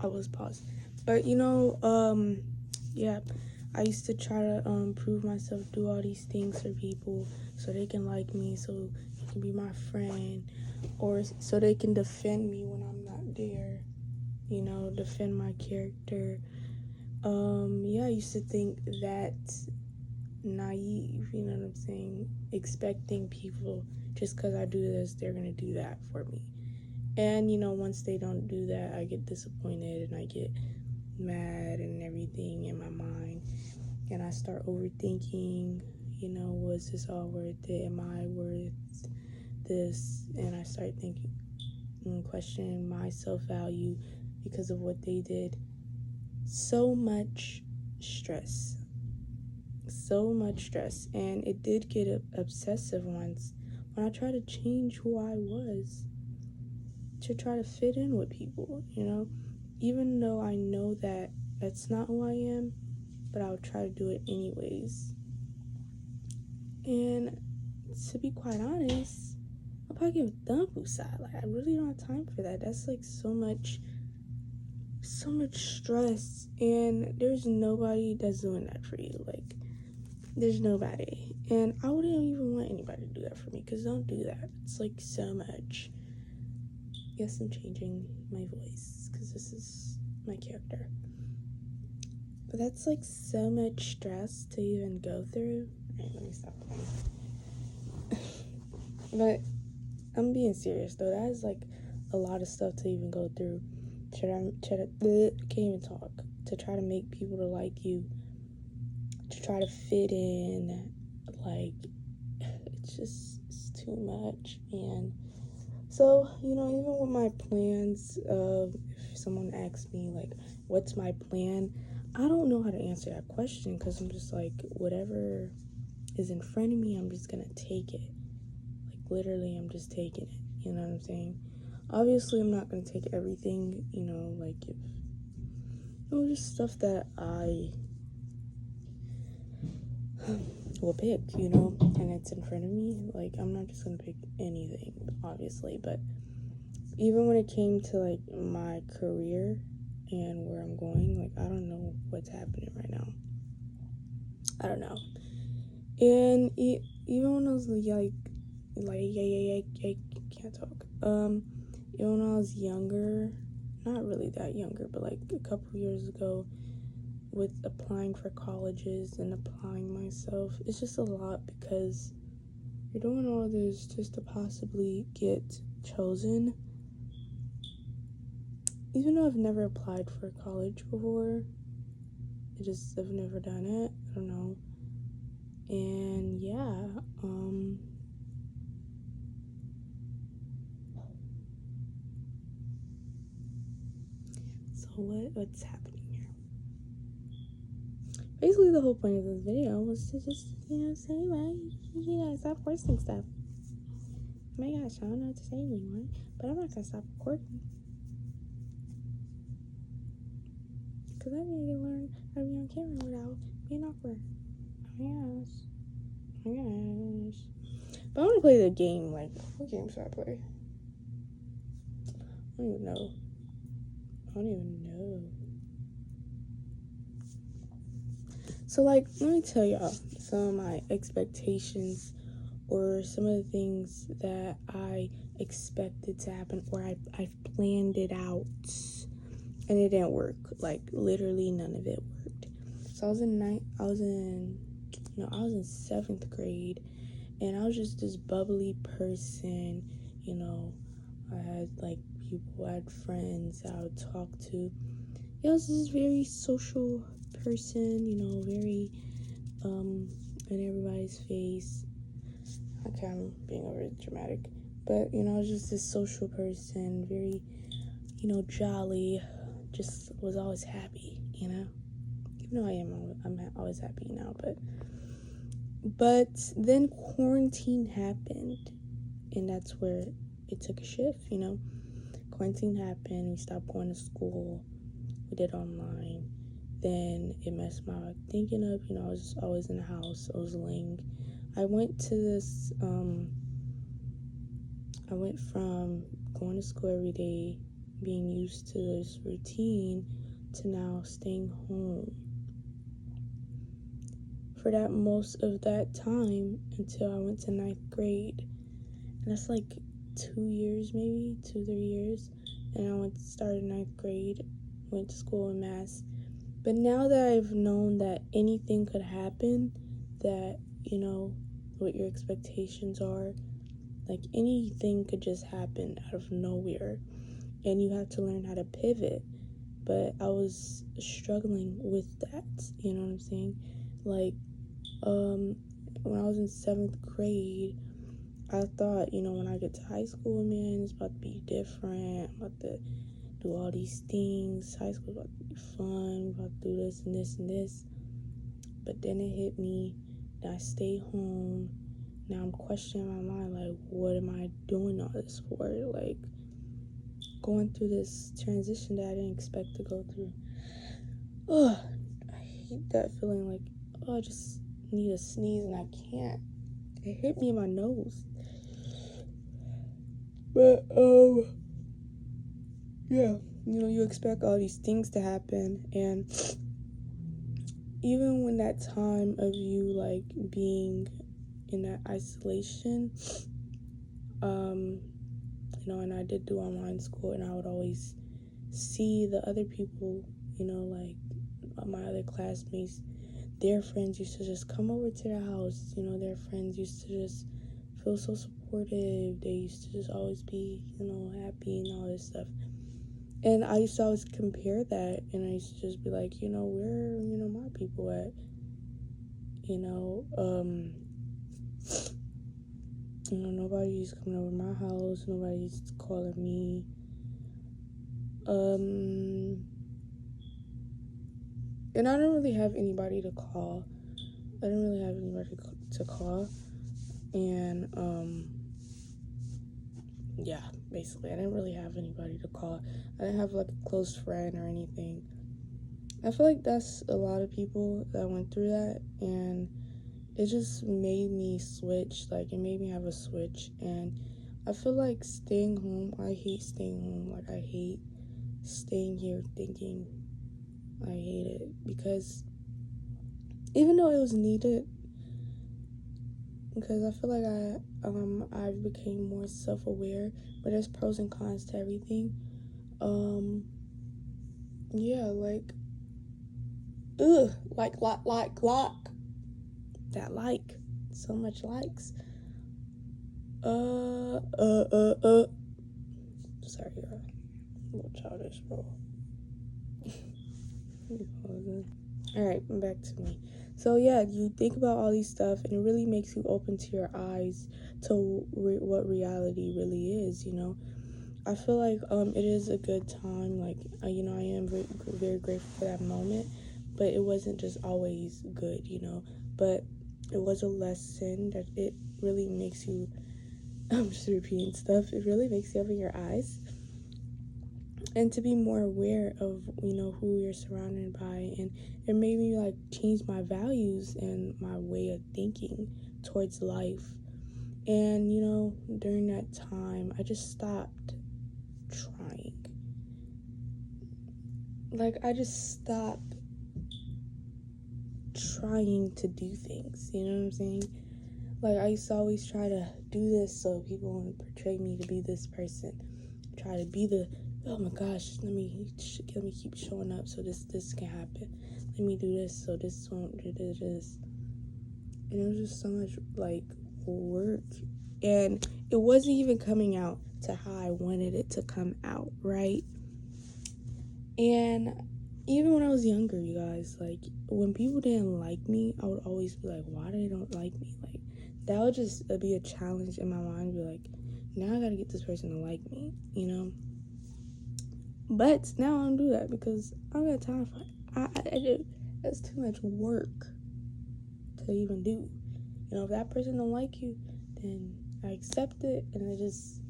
I was paused. But yeah, I used to try to prove myself, do all these things for people so they can like me, so they can be my friend, or so they can defend me when I'm not there. Defend my character. Yeah, I used to think that naive, you know what I'm saying? Expecting people just because I do this, they're gonna do that for me. And once they don't do that, I get disappointed and I get mad and everything in my mind. And I start overthinking, was this all worth it? Am I worth this? And I start thinking and questioning my self value because of what they did. So much stress. So much stress. And it did get obsessive once when I tried to change who I was to try to fit in with people, even though I know that that's not who I am, but I'll try to do it anyways. And to be quite honest, I'm probably getting done with side. Like, I really don't have time for that. That's like so much stress, and there's nobody that's doing that for you. Like, there's nobody, and I wouldn't even want anybody to do that for me, because don't do that. It's like so much. Yes, I'm changing my voice because this is my character, but that's like so much stress to even go through. All right, let me stop playing. But I'm being serious though. That is like a lot of stuff to even go through. Can't even talk. To try to make people to like you, to try to fit in, like, it's too much, man. So, even with my plans, if someone asks me, like, what's my plan, I don't know how to answer that question, because I'm just like, whatever is in front of me, I'm just gonna take it. Like, literally, I'm just taking it, you know what I'm saying? Obviously, I'm not gonna take everything, like, if, just stuff that I will pick, and it's in front of me. Like, I'm not just gonna pick anything, obviously, but even when it came to, like, my career and where I'm going, like, I don't know what's happening right now. I don't know. And even when I was can't talk. Even when I was younger, not really that younger, but like a couple years ago, with applying for colleges and applying myself, it's just a lot, because you're doing all this just to possibly get chosen. Even though I've never applied for college before, I've never done it. I don't know. And yeah, so what's happening here? Basically, the whole point of this video was to just, say, well, stop posting stuff. Oh my gosh, I don't know what to say anymore, but I'm not gonna stop recording. Because I need to learn how to be on camera without being awkward. Oh my gosh. But I want to play the game. Like, what game should I play? I don't even know. So, like, let me tell y'all some of my expectations, or some of the things that I expected to happen, or I planned it out, and it didn't work. Like, literally none of it worked. So I was in 7th grade, and I was just this bubbly person. I had like people, I had friends I would talk to. I was this very social person, very in everybody's face. Okay, I'm being over dramatic, but I was just this social person, very jolly, just was always happy, even though I'm always happy now, but then quarantine happened, and that's where it took a shift. Quarantine happened, we stopped going to school, we did online. Then it messed my thinking up. I was just always in the house. I was laying. I went from going to school every day being used to this routine to now staying home for that most of that time until I went to ninth grade. And that's like 2 years, maybe 2-3 years. And I started ninth grade, went to school in Mass. But now that I've known that anything could happen, that, what your expectations are, like anything could just happen out of nowhere. And you have to learn how to pivot. But I was struggling with that, you know what I'm saying? Like, when I was in 7th grade, I thought, when I get to high school, man, it's about to be different. I'm about to do all these things. High school's about to be fun. We're about to do this and this and this. But then it hit me. I stayed home. Now I'm questioning my mind, like, what am I doing all this for? Like, going through this transition that I didn't expect to go through. Ugh, I hate that feeling like, I just need a sneeze and I can't. It hit me in my nose. But, yeah, you expect all these things to happen, and even when that time of you, like, being in that isolation, and I did do online school, and I would always see the other people, like, my other classmates, their friends used to just come over to their house, their friends used to just feel so supportive, they used to just always be, happy and all this stuff. And I used to always compare that, and I used to just be like, where, my people at? Nobody's coming over to my house, nobody's calling me. And I don't really have anybody to call. And, yeah, basically, I didn't really have anybody to call. I didn't have, like, a close friend or anything. I feel like that's a lot of people that went through that, and it just made me switch. Like, it made me have a switch, and I feel like staying home, I hate staying home. Like, I hate staying here thinking. I hate it, because even though it was needed, because I feel like I became more self-aware, but there's pros and cons to everything. Yeah, like, that like, so much likes. Sorry, y'all. A little childish, bro. Alright, back to me. So yeah, you think about all these stuff, and it really makes you open to your eyes to what reality really is, I feel like it is a good time. Like, I am very, very grateful for that moment, but it wasn't just always good, but it was a lesson that it really makes you, I'm just repeating stuff, it really makes you open your eyes and to be more aware of, who you're surrounded by. And it made me, like, change my values and my way of thinking towards life. And, during that time, I just stopped trying. Like, I just stopped trying to do things, you know what I'm saying? Like, I used to always try to do this so people want to portray me to be this person. Try to be the, oh my gosh, let me keep showing up so this can happen. Let me do this so this won't do this. And it was just so much, like, work. And it wasn't even coming out to how I wanted it to come out, right? And even when I was younger, you guys, like, when people didn't like me, I would always be like, why they don't like me? Like, that would just be a challenge in my mind. Be like, now I gotta get this person to like me, But now I don't do that because I don't got time for it. That's too much work to even do. If that person don't like you, then I accept it and I just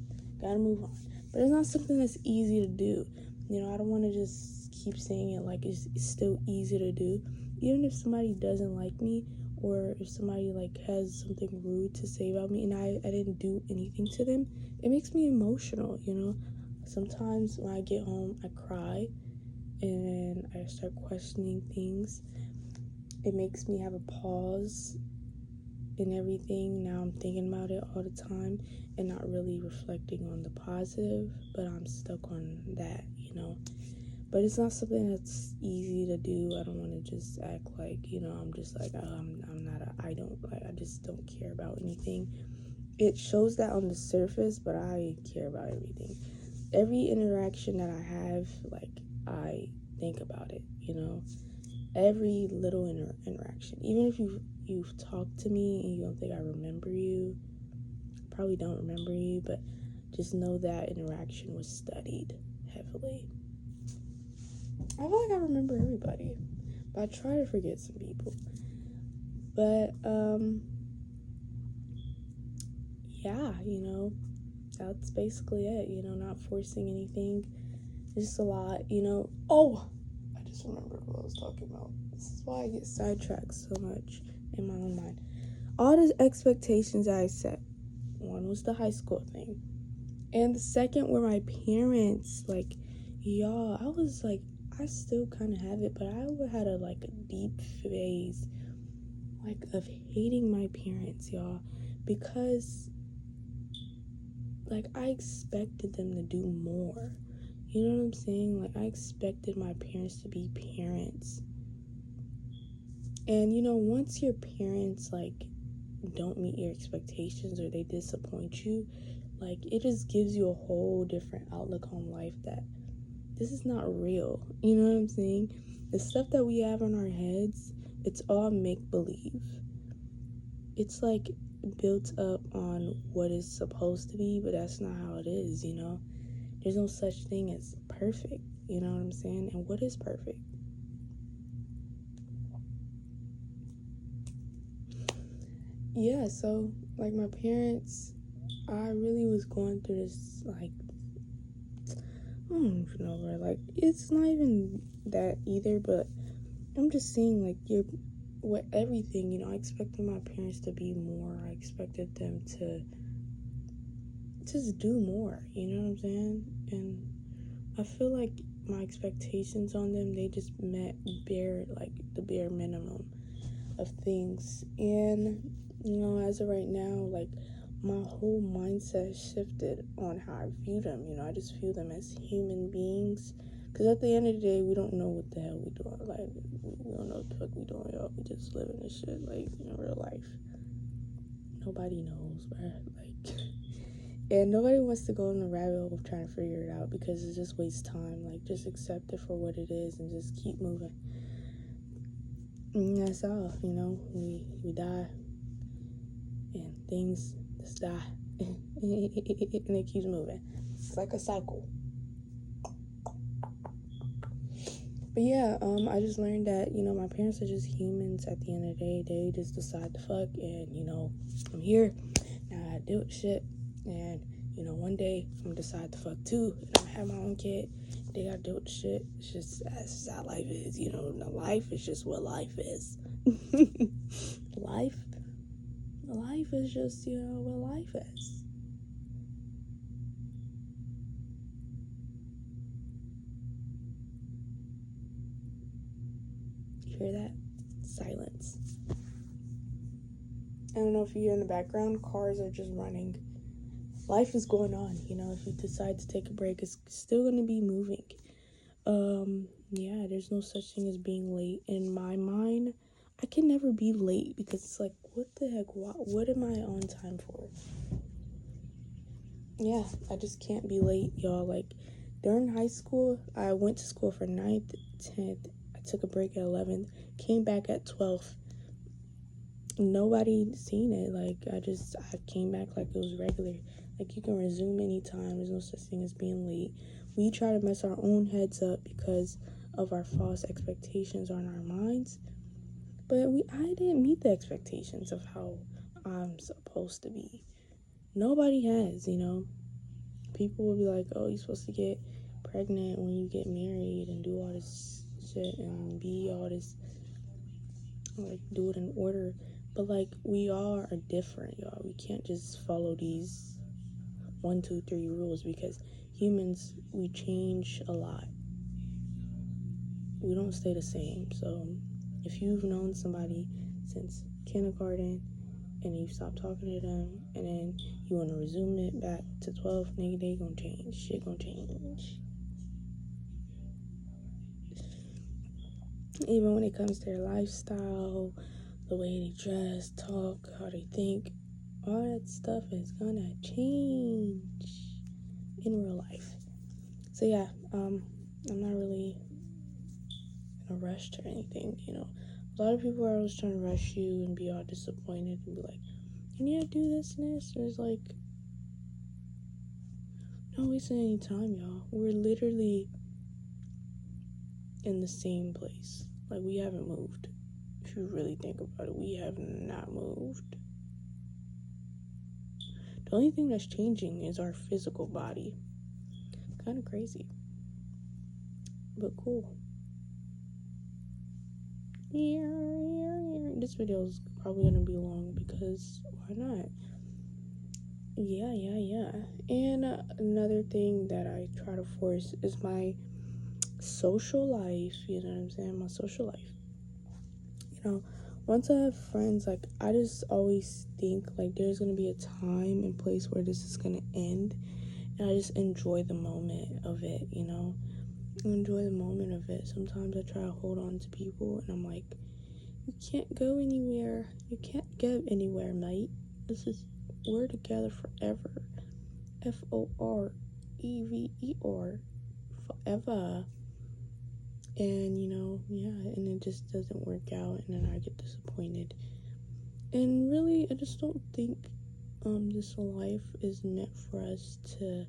gotta move on. But it's not something that's easy to do. I don't want to just keep saying it like it's still easy to do. Even if somebody doesn't like me, or if somebody, like, has something rude to say about me and I didn't do anything to them, it makes me emotional, Sometimes when I get home, I cry and I start questioning things. It makes me have a pause in everything. Now I'm thinking about it all the time and not really reflecting on the positive, but I'm stuck on that, But it's not something that's easy to do. I don't want to just act like, I'm just like, oh, I'm not I just don't care about anything. It shows that on the surface, but I care about everything. Every interaction that I have, like, I think about it, Every little interaction. Even if you've talked to me and you don't think I remember you, probably don't remember you, but just know that interaction was studied heavily. I feel like I remember everybody, but I try to forget some people. But yeah, that's basically it. Not forcing anything. It's just a lot. Oh, I just remembered what I was talking about. This is why I get sidetracked so much in my own mind. All the expectations I set. One was the high school thing, and the second were my parents. Like, y'all, I was like, I still kind of have it, but I had a deep phase, of hating my parents, y'all, because I expected them to do more. You know what I'm saying? I expected my parents to be parents. And once your parents don't meet your expectations or they disappoint you, it just gives you a whole different outlook on life, that this is not real. You know what I'm saying? The stuff that we have in our heads, it's all make-believe. It's built up on what is supposed to be, but that's not how it is. There's no such thing as perfect. You know what I'm saying? And what is perfect? Yeah, so my parents, I really was going through this I don't even know where, it's not even that either, but I'm just saying, what everything, I expected my parents to be more. I expected them to just do more, you know what I'm saying? And I feel like my expectations on them, they just met the bare minimum of things. And, as of right now, my whole mindset shifted on how I view them. I just view them as human beings. Because at the end of the day, we don't know what the hell we doing. We don't know what the fuck we doing, y'all. We just living this shit, in real life. Nobody knows, bruh. And nobody wants to go in the rabbit hole of trying to figure it out, because it just wastes time. Just accept it for what it is and just keep moving. And that's all, we die. And things just die. And it keeps moving. It's like a cycle. But yeah, I just learned that, my parents are just humans at the end of the day. They just decide to fuck, and, I'm here. Now I deal with shit. And, one day I'm gonna decide to fuck too. And I'm gonna have my own kid. They gotta deal with shit. That's just how life is, Life is just what life is. Life is just, what life is. You hear that? Silence. I don't know if you hear in the background, cars are just running. Life is going on, if you decide to take a break, it's still going to be moving. Yeah, there's no such thing as being late. In my mind, I can never be late, because it's what the heck, what am I on time for? Yeah, I just can't be late, y'all. During high school, I went to school for 9th, 10th, I took a break at 11th, came back at 12th. Nobody seen it. I came back like it was regular. You can resume anytime. There's no such thing as being late. We try to mess our own heads up because of our false expectations on our minds. But I didn't meet the expectations of how I'm supposed to be. Nobody has, People will be like, oh, you're supposed to get pregnant when you get married and do all this shit and be all this, do it in order. But we all are different, y'all. We can't just follow these 1, 2, 3 rules, because humans, we change a lot. We don't stay the same. So if you've known somebody since kindergarten and you stop talking to them and then you want to resume it back to 12, nigga, they gonna change. Shit gonna change. Even when it comes to their lifestyle, the way they dress, talk, how they think, all that stuff is gonna change in real life. So yeah, I'm not really in a rush to anything, you know. A lot of people are always trying to rush you and be all disappointed and be like, you need to do this and this. There's like, not wasting any time, y'all. We're literally in the same place. Like, we haven't moved. If you really think about it, we have not moved. The only thing that's changing is our physical body. Kind of crazy, but cool. This video is probably gonna be long because why not? Yeah. And another thing that I try to force is my social life. You know what I'm saying? My social life. You know, once I have friends, like, I just always think like there's gonna be a time and place where this is gonna end, and I just enjoy the moment of it. You know, enjoy the moment of it. Sometimes I try to hold on to people, and I'm like, you can't go anywhere. You can't go anywhere, mate. We're together forever. FOREVER. Forever. And, you know, yeah, and it just doesn't work out, and then I get disappointed. And really, I just don't think this life is meant for us to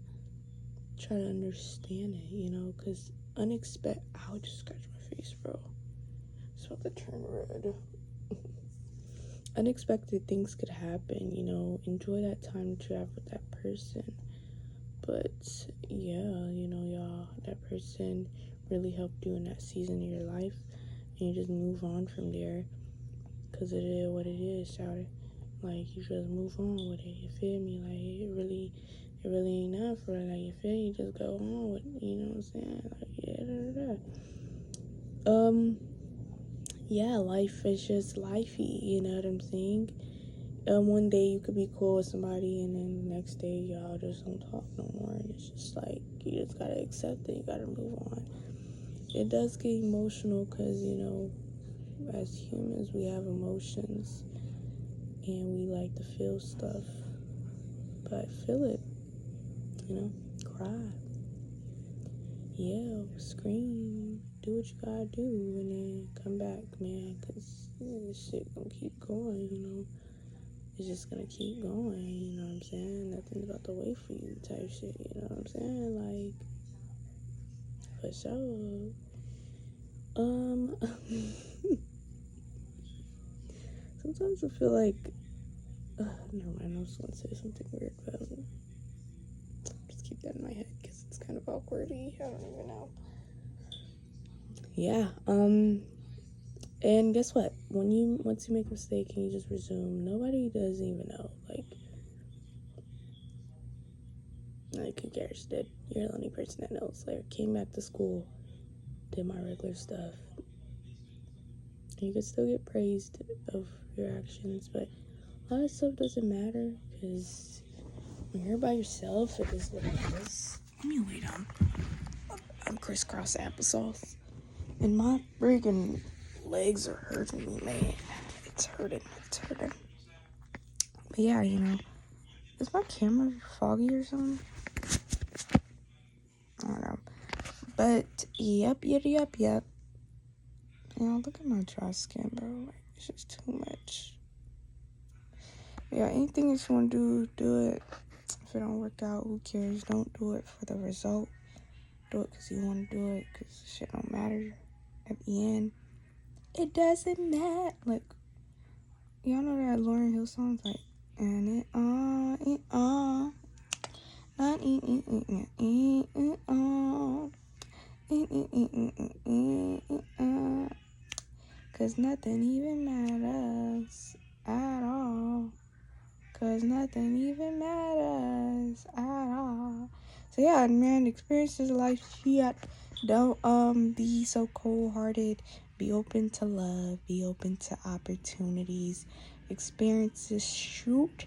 try to understand it, you know, because unexpected. Ow, just scratched my face, bro. It's about to turn red. Unexpected things could happen, you know. Enjoy that time that you have with that person. But yeah, you know, y'all, that person really helped you in that season of your life, and you just move on from there, because it is what it is, shout it. Like, you just move on with it, you feel me? Like, it really ain't nothing for it. Like, you feel, you just go on with it, you know what I'm saying? Like, yeah, life is just lifey, you know what I'm saying? One day you could be cool with somebody, and then the next day y'all just don't talk no more, and it's just like, you just gotta accept it, you gotta move on. It does get emotional, because, you know, as humans, we have emotions, and we like to feel stuff, but feel it, you know, cry, yell, scream, do what you gotta do, and then come back, man, because this shit gonna keep going, you know. It's just gonna keep going, you know what I'm saying? Nothing's about to wait for you type shit, you know what I'm saying? Like, for sure. Sometimes I feel like, never mind, I was gonna say something weird, but just keep that in my head, because it's kind of awkward-y, I don't even know. Yeah, and guess what? Once you make a mistake and you just resume, nobody doesn't even know, like, who cares? That you're the only person that knows. Like, came back to school, did my regular stuff. You could still get praised of your actions, but a lot of stuff doesn't matter, because when you're by yourself, it is what it is. Anyway, I'm crisscross applesauce, and my freaking legs are hurting me, man. It's hurting. But yeah, you know, is my camera foggy or something? I don't know. But yep. You know, look at my dry skin, bro. Like, it's just too much. Yeah, anything that you want to do it. If it don't work out, who cares? Don't do it for the result. Do it because you want to do it, because shit don't matter. At the end, it doesn't matter. Like, y'all know that Lauryn Hill song? Like, and it on, not cause nothing even matters at all. Cause nothing even matters at all. So yeah, man, experiences of life. Yeah, don't be so cold-hearted. Be open to love. Be open to opportunities. Experiences, shoot.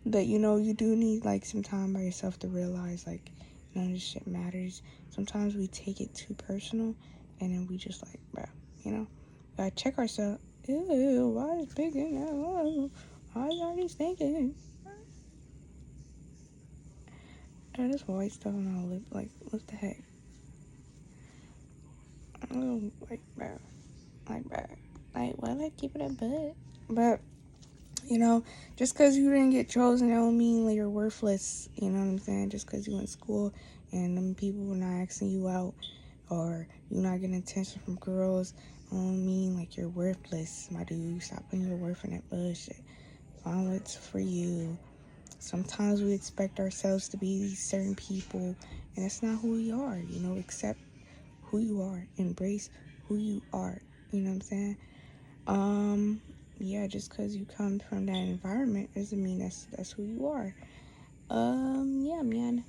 But you know, you do need like some time by yourself to realize like none of this shit matters. Sometimes we take it too personal, and then we just like, bro, you know, gotta check ourselves. Ew, why is big in there? Why is all these thinking? Oh, this white stuff on my lip, like, what the heck? Oh, like, bro, like, why do I keep it a butt? But you know, just because you didn't get chosen, that don't mean like you're worthless. You know what I'm saying? Just because you went to school and them people were not asking you out, or you're not getting attention from girls, don't mean like you're worthless, my dude. Stop putting your worth in that bullshit. Find what's for you. Sometimes we expect ourselves to be these certain people, and that's not who we are. You know, accept who you are. Embrace who you are. You know what I'm saying? Yeah, just because you come from that environment doesn't mean that's who you are. Yeah, man.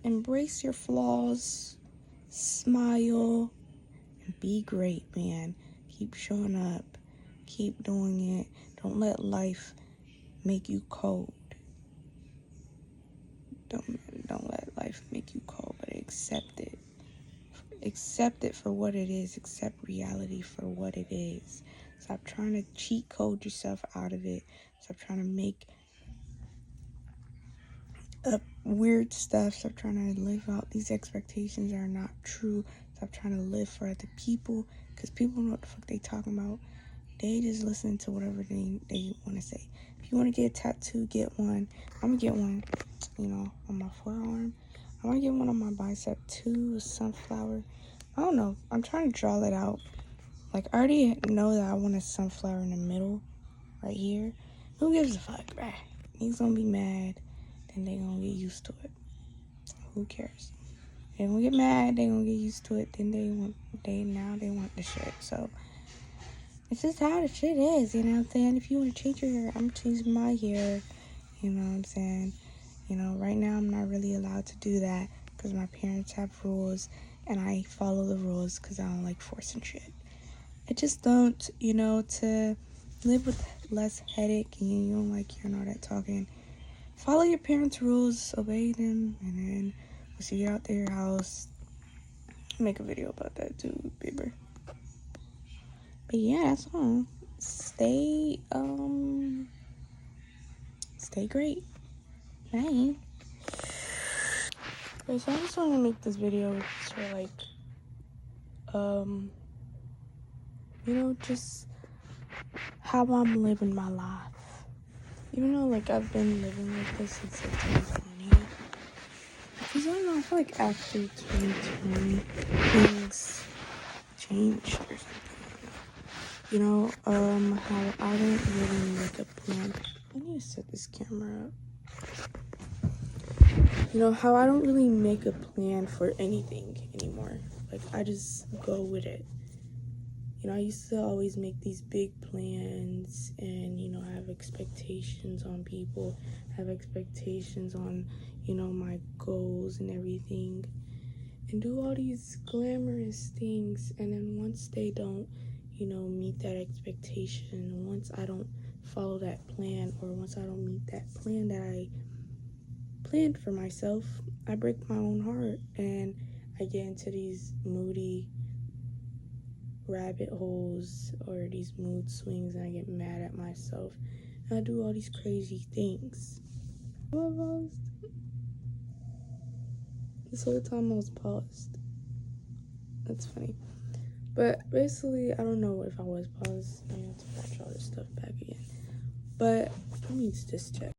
Embrace your flaws, smile, and be great, man. Keep showing up, keep doing it. Don't let life make you cold. Don't let life make you cold, but accept it. Accept it for what it is. Accept reality for what it is. Stop trying to cheat code yourself out of it. Stop trying to make up weird stuff. Stop trying to live out these expectations that are not true. Stop trying to live for other people, because people know what the fuck they talking about. They just listen to whatever they want to say. If you want to get a tattoo, get one. I'm gonna get one, you know, on my forearm. I want to get one on my bicep too, a sunflower. I don't know. I'm trying to draw that out. Like, I already know that I want a sunflower in the middle, right here. Who gives a fuck, bruh? He's gonna be mad, then they gonna get used to it. Who cares? They gonna get mad, they gonna get used to it, then they want the shit. So it's just how the shit is, you know what I'm saying? If you want to change your hair, I'm changing my hair, you know what I'm saying? You know, right now I'm not really allowed to do that because my parents have rules, and I follow the rules because I don't like forcing shit. I just don't, you know, to live with less headache, and you don't like hearing all that talking. Follow your parents' rules, obey them, and then once you get out to your house, make a video about that too, baby. But yeah, that's all. Stay great. Bye. Okay, so I just want to make this video for like, you know, just how I'm living my life. Even though, like, I've been living like this since like 2020. Because I don't know, I feel like after 2020, things changed or something. You know, how I don't really make a plan. I need to set this camera up. You know, how I don't really make a plan for anything anymore. Like, I just go with it. You know, I used to always make these big plans and, you know, have expectations on people, have expectations on, you know, my goals and everything, and do all these glamorous things. And then once they don't, you know, meet that expectation, once I don't follow that plan, or once I don't meet that plan that I planned for myself, I break my own heart and I get into these moody rabbit holes or these mood swings, and I get mad at myself and I do all these crazy things. This whole time I was paused. That's funny. But basically, I don't know if I was paused. I have to watch all this stuff back again. But let me just check.